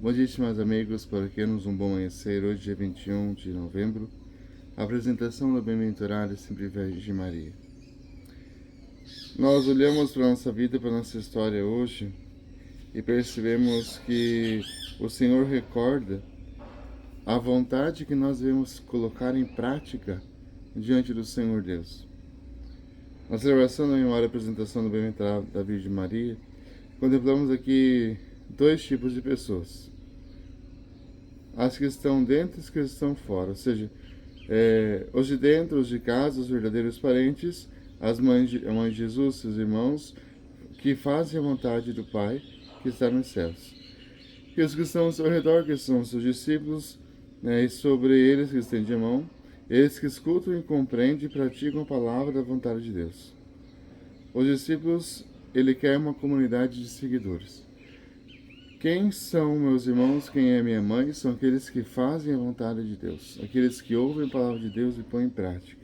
Bom dia, estimados amigos, paroquianos, um bom amanhecer. Hoje, dia 21 de novembro, a apresentação da Bem-aventurada Sempre Virgem Maria. Nós olhamos para a nossa vida, para a nossa história hoje e percebemos que o Senhor recorda a vontade que nós devemos colocar em prática diante do Senhor Deus. Na celebração da memória e apresentação do Bem-aventurado da Virgem Maria, contemplamos aqui dois tipos de pessoas: as que estão dentro e as que estão fora, ou seja, os de dentro, os de casa, os verdadeiros parentes, a mãe de Jesus, seus irmãos, que fazem a vontade do Pai que está nos céus. E os que estão ao seu redor, que são seus discípulos, e sobre eles que estende a mão, eles que escutam e compreendem e praticam a palavra da vontade de Deus. Os discípulos, ele quer uma comunidade de seguidores. Quem são meus irmãos, quem é minha mãe? São aqueles que fazem a vontade de Deus, aqueles que ouvem a palavra de Deus e põem em prática.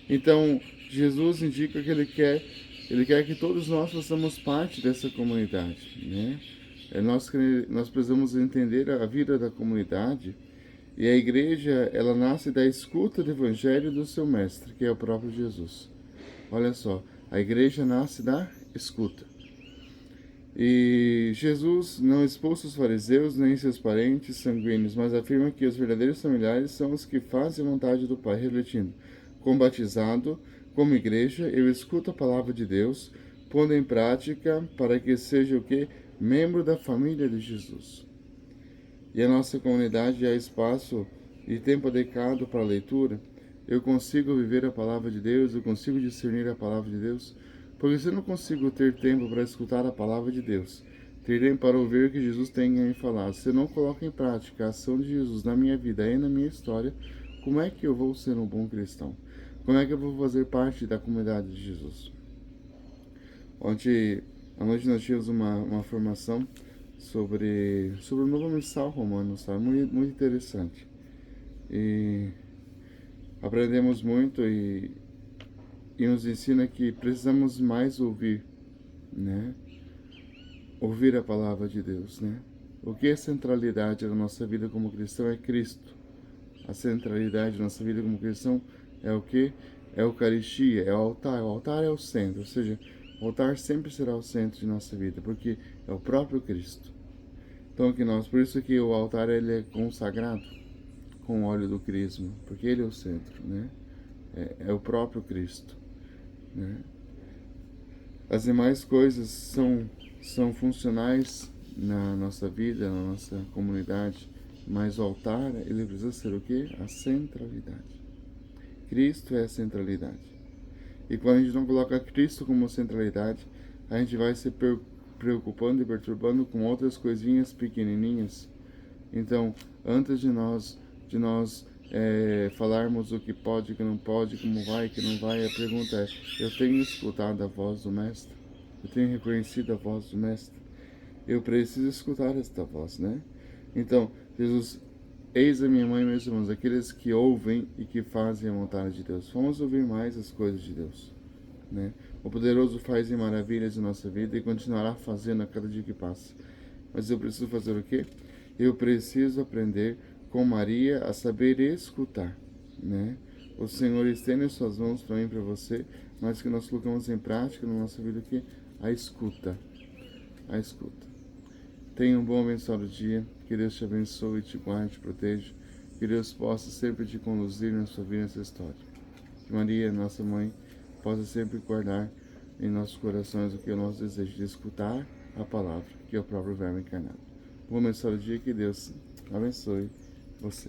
Então, Jesus indica que Ele quer que todos nós façamos parte dessa comunidade, né? Nós precisamos entender a vida da comunidade, e a igreja, ela nasce da escuta do evangelho do seu mestre, que é o próprio Jesus. Olha só, a igreja nasce da escuta. E Jesus não expulsa os fariseus nem seus parentes sanguíneos, mas afirma que os verdadeiros familiares são os que fazem a vontade do Pai, refletindo: como batizado, como igreja, eu escuto a palavra de Deus, pondo em prática para que seja o quê? Membro da família de Jesus. E a nossa comunidade é espaço e tempo adequado para a leitura. Eu consigo viver a palavra de Deus, eu consigo discernir a palavra de Deus. Porque se eu não consigo ter tempo para escutar a palavra de Deus, ter tempo para ouvir o que Jesus tem a me falar, se eu não coloco em prática a ação de Jesus na minha vida e na minha história, como é que eu vou ser um bom cristão? Como é que eu vou fazer parte da comunidade de Jesus? Ontem à noite nós tínhamos uma formação sobre o novo missal romano, sabe? Muito interessante. E aprendemos muito e nos ensina que precisamos mais ouvir, né? Ouvir a palavra de Deus, né? O que é centralidade da nossa vida como cristão é Cristo. A centralidade da nossa vida como cristão é o que? É a Eucaristia, é o altar. O altar é o centro, ou seja, o altar sempre será o centro de nossa vida, porque é o próprio Cristo. Então por isso que o altar ele é consagrado com o óleo do crisma, porque ele é o centro, né? É o próprio Cristo, né? As demais coisas são funcionais na nossa vida, na nossa comunidade, mas o altar, ele precisa ser o quê? A centralidade. Cristo é a centralidade. E quando a gente não coloca Cristo como centralidade, a gente vai se preocupando e perturbando com outras coisinhas pequenininhas. Então, antes de nós falarmos o que pode, o que não pode, como vai, que não vai, a pergunta é: eu tenho escutado a voz do Mestre? Eu tenho reconhecido a voz do Mestre? Eu preciso escutar esta voz, né? Então, Jesus: eis a minha mãe e meus irmãos, aqueles que ouvem e que fazem a vontade de Deus. Vamos ouvir mais as coisas de Deus, né? O poderoso faz maravilhas em nossa vida e continuará fazendo a cada dia que passa. Mas eu preciso fazer o quê? Eu preciso aprender com Maria a saber escutar, né? O Senhor estende suas mãos para mim e para você, mas que nós colocamos em prática na nossa vida aqui a escuta. A escuta. Tenha um bom abençoado dia, que Deus te abençoe, te guarde, te proteja, que Deus possa sempre te conduzir na sua vida, nessa história. Que Maria, nossa mãe, possa sempre guardar em nossos corações o que é o nosso desejo de escutar a palavra, que é o próprio Verbo encarnado. Bom abençoado dia, que Deus abençoe você.